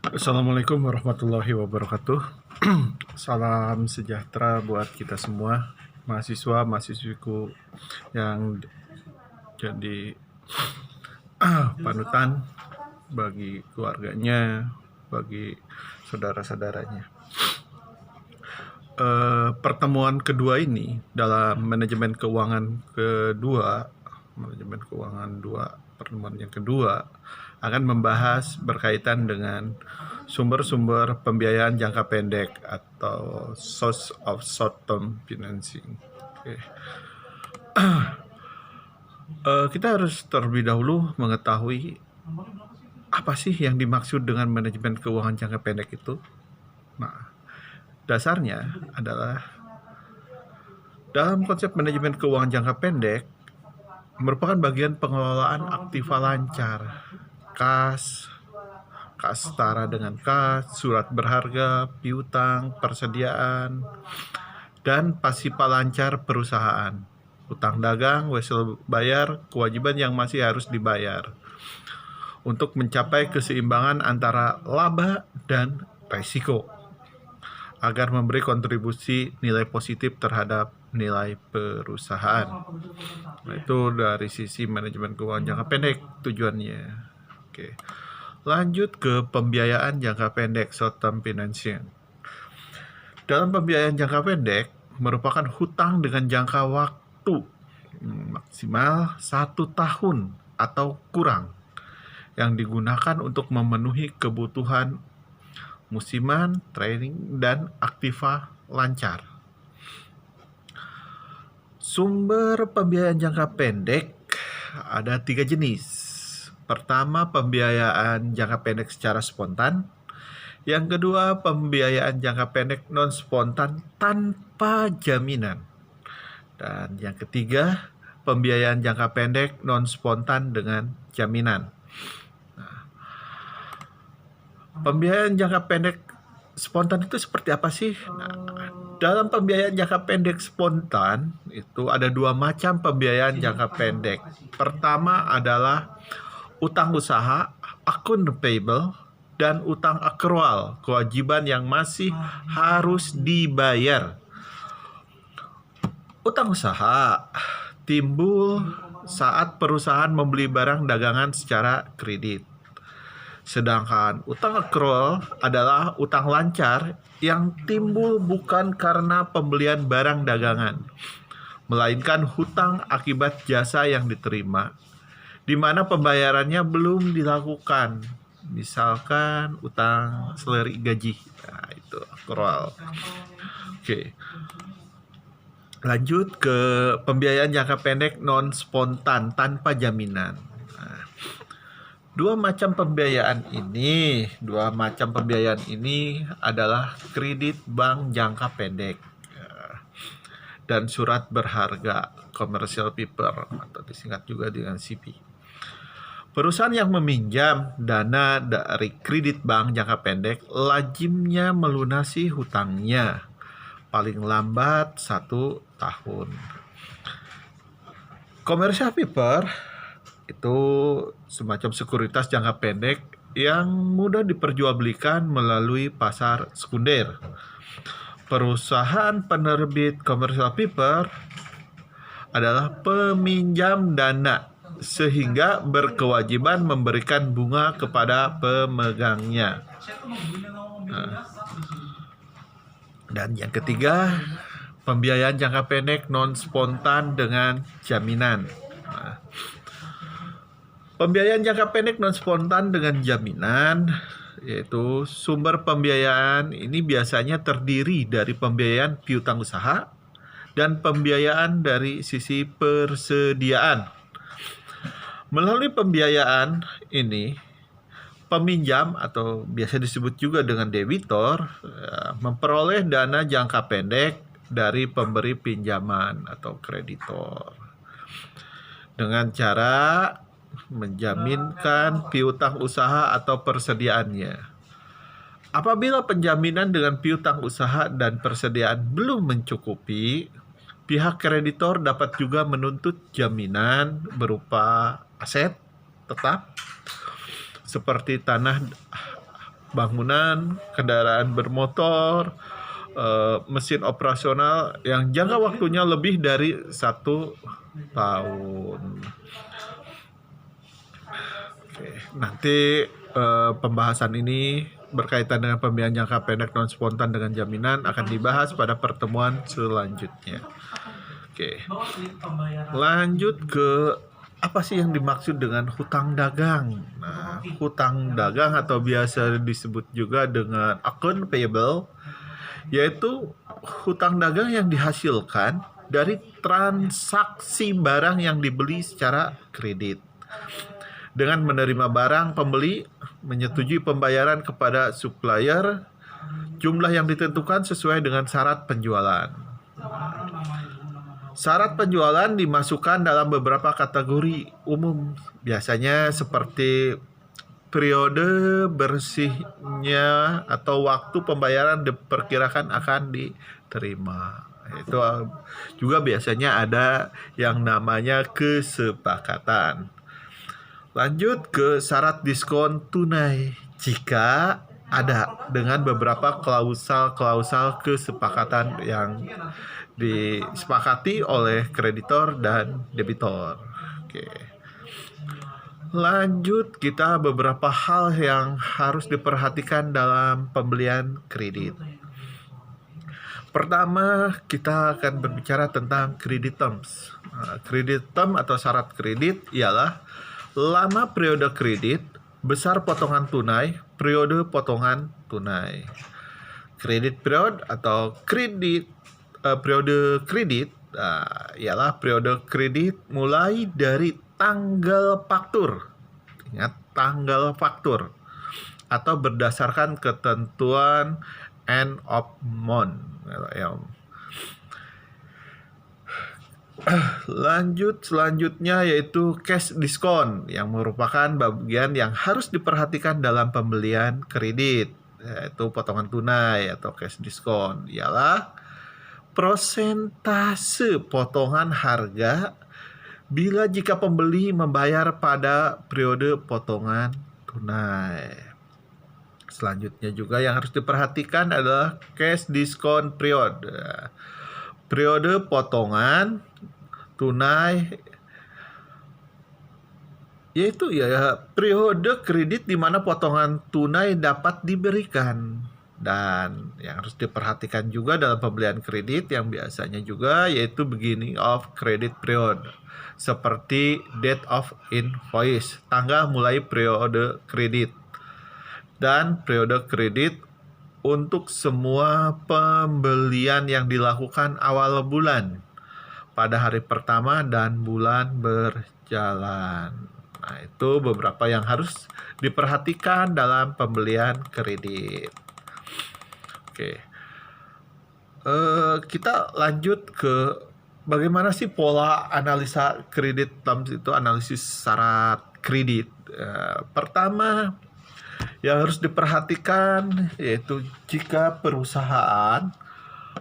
Assalamualaikum warahmatullahi wabarakatuh. Salam sejahtera buat kita semua, mahasiswa, mahasiswiku yang jadi panutan bagi keluarganya, bagi saudara-saudaranya. Pertemuan kedua ini dalam manajemen keuangan pertemuan yang kedua akan membahas berkaitan dengan sumber-sumber pembiayaan jangka pendek atau source of short-term financing. Oke. Kita harus terlebih dahulu mengetahui apa sih yang dimaksud dengan manajemen keuangan jangka pendek itu. Nah, dasarnya adalah dalam konsep manajemen keuangan jangka pendek merupakan bagian pengelolaan aktiva lancar, kas setara dengan kas, surat berharga, piutang, persediaan, dan pasipa lancar perusahaan, utang dagang, wesel bayar, kewajiban yang masih harus dibayar, untuk mencapai keseimbangan antara laba dan resiko, agar memberi kontribusi nilai positif terhadap nilai perusahaan. Nah, itu dari sisi manajemen keuangan jangka pendek tujuannya. Oke. Lanjut ke pembiayaan jangka pendek, short term financing. Dalam pembiayaan jangka pendek merupakan hutang dengan jangka waktu maksimal 1 tahun atau kurang yang digunakan untuk memenuhi kebutuhan musiman, training, dan aktiva lancar. Sumber pembiayaan jangka pendek ada 3 jenis. Pertama, pembiayaan jangka pendek secara spontan. Yang kedua, pembiayaan jangka pendek non spontan tanpa jaminan. Dan yang ketiga, pembiayaan jangka pendek non spontan dengan jaminan. Nah, pembiayaan jangka pendek spontan itu seperti apa sih? Nah, dalam pembiayaan jangka pendek spontan itu ada 2 macam pembiayaan jangka pendek. Pertama adalah utang usaha, akun payable, dan utang akrual, kewajiban yang masih harus dibayar. Utang usaha timbul saat perusahaan membeli barang dagangan secara kredit. Sedangkan utang akrual adalah utang lancar yang timbul bukan karena pembelian barang dagangan, melainkan hutang akibat jasa yang diterima, di mana pembayarannya belum dilakukan. Misalkan utang seleri gaji. Nah, itu akrual. Oke. Lanjut ke pembiayaan jangka pendek non spontan tanpa jaminan. Nah, dua macam pembiayaan ini adalah kredit bank jangka pendek dan surat berharga, commercial paper, atau disingkat juga dengan CP. Perusahaan yang meminjam dana dari kredit bank jangka pendek lazimnya melunasi hutangnya paling lambat 1 tahun. Commercial paper itu semacam sekuritas jangka pendek yang mudah diperjualbelikan melalui pasar sekunder. Perusahaan penerbit commercial paper adalah peminjam dana sehingga berkewajiban memberikan bunga kepada pemegangnya. Nah, dan yang ketiga, pembiayaan jangka pendek non spontan dengan jaminan. Nah, pembiayaan jangka pendek non spontan dengan jaminan yaitu sumber pembiayaan ini biasanya terdiri dari pembiayaan piutang usaha dan pembiayaan dari sisi persediaan. Melalui pembiayaan ini, peminjam atau biasa disebut juga dengan debitor memperoleh dana jangka pendek dari pemberi pinjaman atau kreditor dengan cara menjaminkan piutang usaha atau persediaannya. Apabila penjaminan dengan piutang usaha dan persediaan belum mencukupi, pihak kreditor dapat juga menuntut jaminan berupa aset tetap seperti tanah bangunan, kendaraan bermotor, mesin operasional yang jangka waktunya lebih dari 1 tahun. Oke, nanti pembahasan ini berkaitan dengan pembiayaan jangka pendek non spontan dengan jaminan akan dibahas pada pertemuan selanjutnya. Oke, lanjut ke apa sih yang dimaksud dengan hutang dagang? Nah, hutang dagang atau biasa disebut juga dengan account payable, yaitu hutang dagang yang dihasilkan dari transaksi barang yang dibeli secara kredit. Dengan menerima barang, pembeli menyetujui pembayaran kepada supplier, jumlah yang ditentukan sesuai dengan syarat penjualan. Syarat penjualan dimasukkan dalam beberapa kategori umum, biasanya seperti periode bersihnya atau waktu pembayaran diperkirakan akan diterima. Itu juga biasanya ada yang namanya kesepakatan. Lanjut ke syarat diskon tunai jika ada dengan beberapa klausal kesepakatan yang disepakati oleh kreditor dan debitor. Oke. Lanjut kita beberapa hal yang harus diperhatikan dalam pembelian kredit. Pertama, kita akan berbicara tentang credit terms. Credit term atau syarat kredit ialah lama periode kredit, besar potongan tunai, periode potongan tunai. Credit period atau periode kredit ialah periode kredit mulai dari tanggal faktur. Ingat, tanggal faktur atau berdasarkan ketentuan end of month. Lanjut selanjutnya yaitu cash discount yang merupakan bagian yang harus diperhatikan dalam pembelian kredit, yaitu potongan tunai atau cash discount ialah prosentase potongan harga bila jika pembeli membayar pada periode potongan tunai. Selanjutnya juga yang harus diperhatikan adalah cash discount period. Periode potongan tunai yaitu periode kredit di mana potongan tunai dapat diberikan. Dan yang harus diperhatikan juga dalam pembelian kredit yang biasanya juga yaitu beginning of credit period, seperti date of invoice, tanggal mulai periode kredit, dan periode kredit untuk semua pembelian yang dilakukan awal bulan pada hari pertama dan bulan berjalan. Nah, itu beberapa yang harus diperhatikan dalam pembelian kredit. Oke. Kita lanjut ke bagaimana sih pola analisa kredit terms itu, analisis syarat kredit. Pertama yang harus diperhatikan yaitu jika perusahaan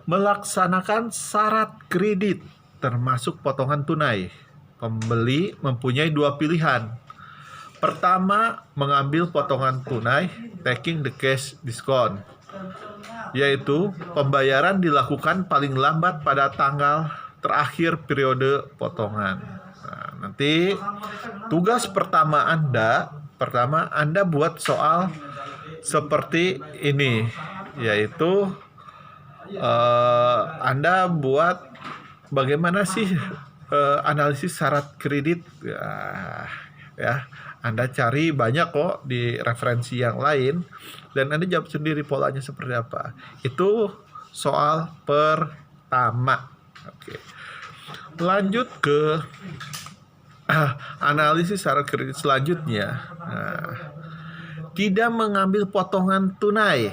melaksanakan syarat kredit termasuk potongan tunai, pembeli mempunyai 2 pilihan. Pertama, mengambil potongan tunai, taking the cash discount, yaitu pembayaran dilakukan paling lambat pada tanggal terakhir periode potongan. Nah, nanti tugas pertama Anda buat soal seperti ini, yaitu Anda buat bagaimana sih analisis syarat kredit. Ya, Anda cari banyak kok di referensi yang lain dan Anda jawab sendiri polanya seperti apa. Itu soal pertama. Oke. Lanjut ke analisis syarat kredit selanjutnya. Tidak mengambil potongan tunai.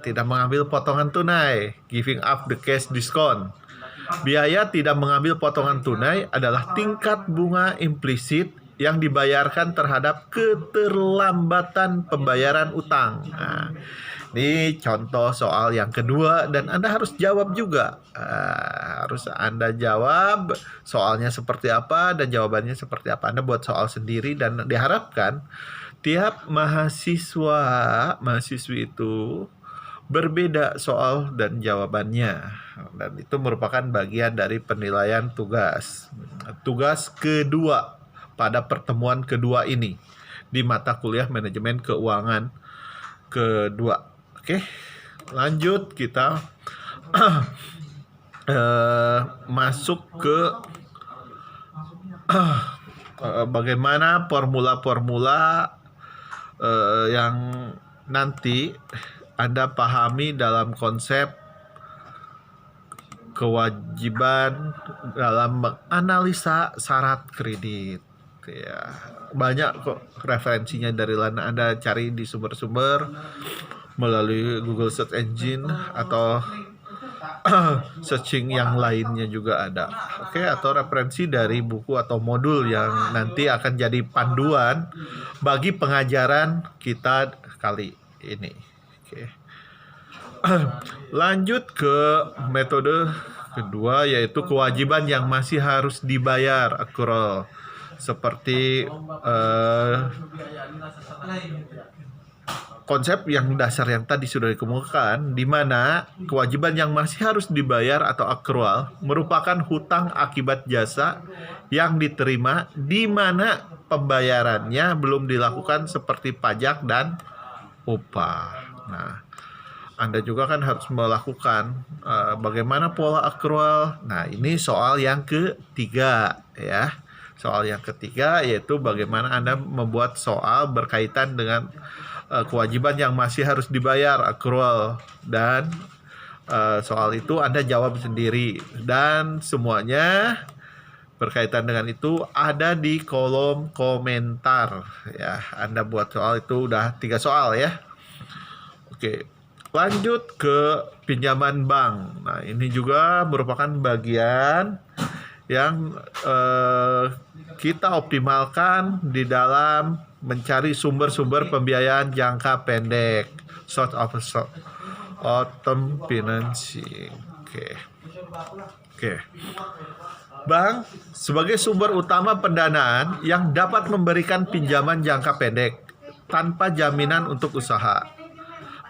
Tidak mengambil potongan tunai, giving up the cash discount. Biaya tidak mengambil potongan tunai adalah tingkat bunga implisit yang dibayarkan terhadap keterlambatan pembayaran utang. Nah, ini contoh soal yang kedua dan Anda harus jawab juga. Harus Anda jawab soalnya seperti apa dan jawabannya seperti apa. Anda buat soal sendiri dan diharapkan tiap mahasiswi itu berbeda soal dan jawabannya, dan itu merupakan bagian dari penilaian tugas kedua pada pertemuan kedua ini di mata kuliah manajemen keuangan kedua. Oke, lanjut kita masuk ke bagaimana formula-formula yang nanti Anda pahami dalam konsep kewajiban dalam menganalisa syarat kredit. Ya, banyak kok referensinya dari mana Anda cari di sumber-sumber melalui Google Search Engine atau searching yang lainnya juga ada. Oke, atau referensi dari buku atau modul yang nanti akan jadi panduan bagi pengajaran kita kali ini. Oke. Lanjut ke metode kedua, yaitu kewajiban yang masih harus dibayar, accrual. Seperti konsep yang dasar yang tadi sudah dikemukakan, di mana kewajiban yang masih harus dibayar atau accrual merupakan hutang akibat jasa yang diterima di mana pembayarannya belum dilakukan seperti pajak dan upah. Nah, Anda juga kan harus melakukan bagaimana pola accrual. Nah, ini soal yang ketiga ya. Soal yang ketiga yaitu bagaimana Anda membuat soal berkaitan dengan kewajiban yang masih harus dibayar, accrual, dan soal itu Anda jawab sendiri, dan semuanya berkaitan dengan itu ada di kolom komentar ya. Anda buat soal itu udah 3 soal ya. Oke, lanjut ke pinjaman bank. Nah, ini juga merupakan bagian yang kita optimalkan di dalam mencari sumber-sumber pembiayaan jangka pendek, short term financing. Oke. Bank sebagai sumber utama pendanaan yang dapat memberikan pinjaman jangka pendek tanpa jaminan untuk usaha.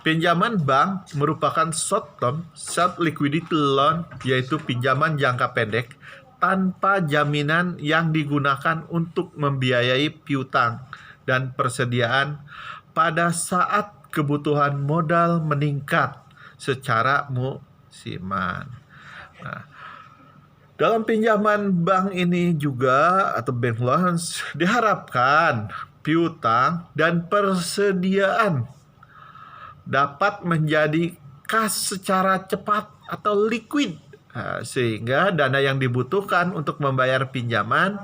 Pinjaman bank merupakan short term short liquidity loan, yaitu pinjaman jangka pendek tanpa jaminan yang digunakan untuk membiayai piutang dan persediaan pada saat kebutuhan modal meningkat secara musiman. Nah, dalam pinjaman bank ini juga atau bank loans diharapkan piutang dan persediaan dapat menjadi kas secara cepat atau liquid, sehingga dana yang dibutuhkan untuk membayar pinjaman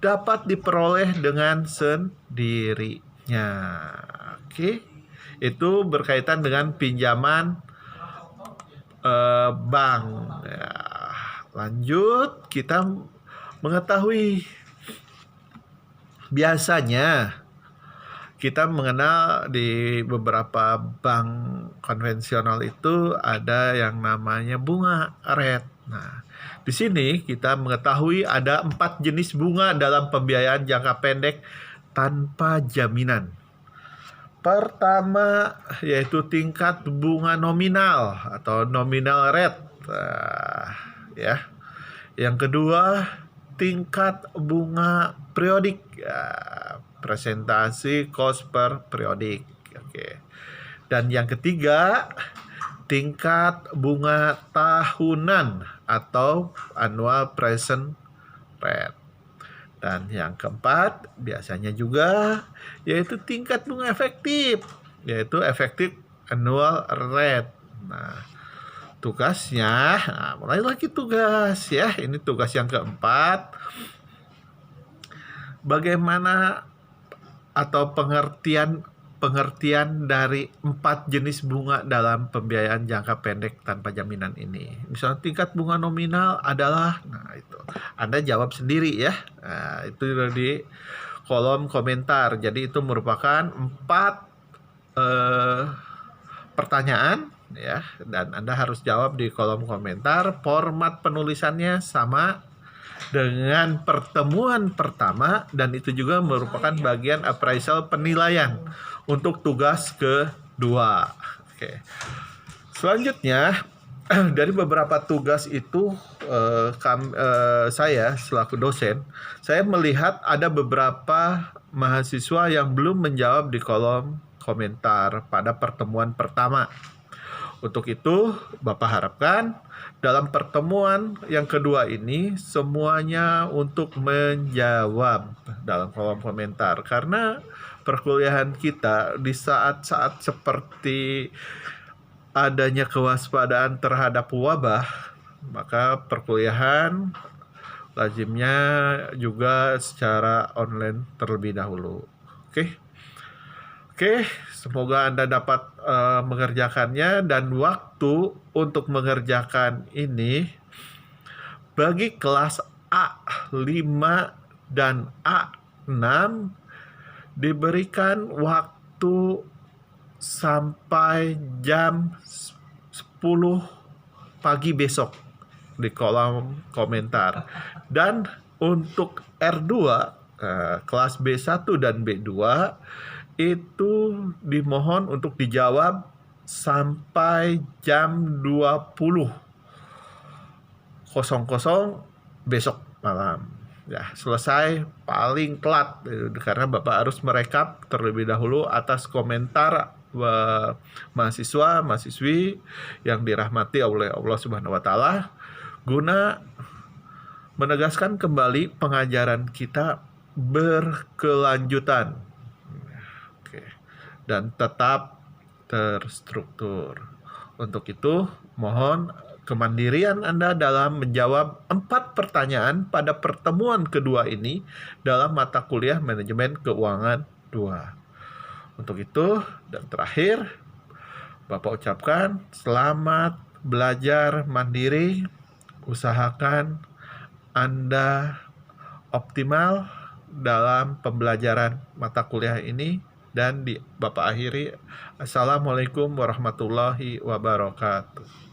dapat diperoleh dengan sendirinya. Oke, itu berkaitan dengan pinjaman bank. Ya, lanjut kita mengetahui biasanya kita mengenal di beberapa bank konvensional itu ada yang namanya bunga rate. Nah, di sini kita mengetahui ada 4 jenis bunga dalam pembiayaan jangka pendek tanpa jaminan. Pertama yaitu tingkat bunga nominal atau nominal rate. Ya. Yang kedua tingkat bunga periodik. Presentasi cost per periodik. Oke. Dan yang ketiga tingkat bunga tahunan atau annual present rate. Dan yang keempat biasanya juga yaitu tingkat bunga efektif, yaitu effective annual rate. Nah, tugasnya, mulai lagi tugas ya. Ini tugas yang keempat. Bagaimana atau pengertian dari 4 jenis bunga dalam pembiayaan jangka pendek tanpa jaminan ini. Misalnya tingkat bunga nominal adalah, nah itu Anda jawab sendiri ya. Nah, itu di kolom komentar. Jadi itu merupakan 4 pertanyaan ya, dan Anda harus jawab di kolom komentar. Format penulisannya sama dengan pertemuan pertama, dan itu juga merupakan bagian appraisal penilaian untuk tugas kedua. Oke. Selanjutnya, dari beberapa tugas itu saya selaku dosen, saya melihat ada beberapa mahasiswa yang belum menjawab di kolom komentar pada pertemuan pertama. Untuk itu, Bapak harapkan dalam pertemuan yang kedua ini semuanya untuk menjawab dalam kolom komentar, karena perkuliahan kita di saat-saat seperti adanya kewaspadaan terhadap wabah, maka perkuliahan lazimnya juga secara online terlebih dahulu. Oke, semoga Anda dapat mengerjakannya, dan waktu untuk mengerjakan ini bagi kelas A5 dan A6 diberikan waktu sampai jam 10 pagi besok di kolom komentar. Dan untuk R2 kelas B1 dan B2 itu dimohon untuk dijawab sampai jam 20.00 besok malam. Ya, selesai paling telat karena Bapak harus merekap terlebih dahulu atas komentar mahasiswa, mahasiswi yang dirahmati oleh Allah Subhanahu wa taala, guna menegaskan kembali pengajaran kita berkelanjutan. Oke. Dan tetap terstruktur. Untuk itu, mohon kemandirian Anda dalam menjawab 4 pertanyaan pada pertemuan kedua ini dalam mata kuliah Manajemen Keuangan 2. Untuk itu, dan terakhir, Bapak ucapkan selamat belajar mandiri. Usahakan Anda optimal dalam pembelajaran mata kuliah ini, dan Bapak akhiri, Assalamualaikum warahmatullahi wabarakatuh.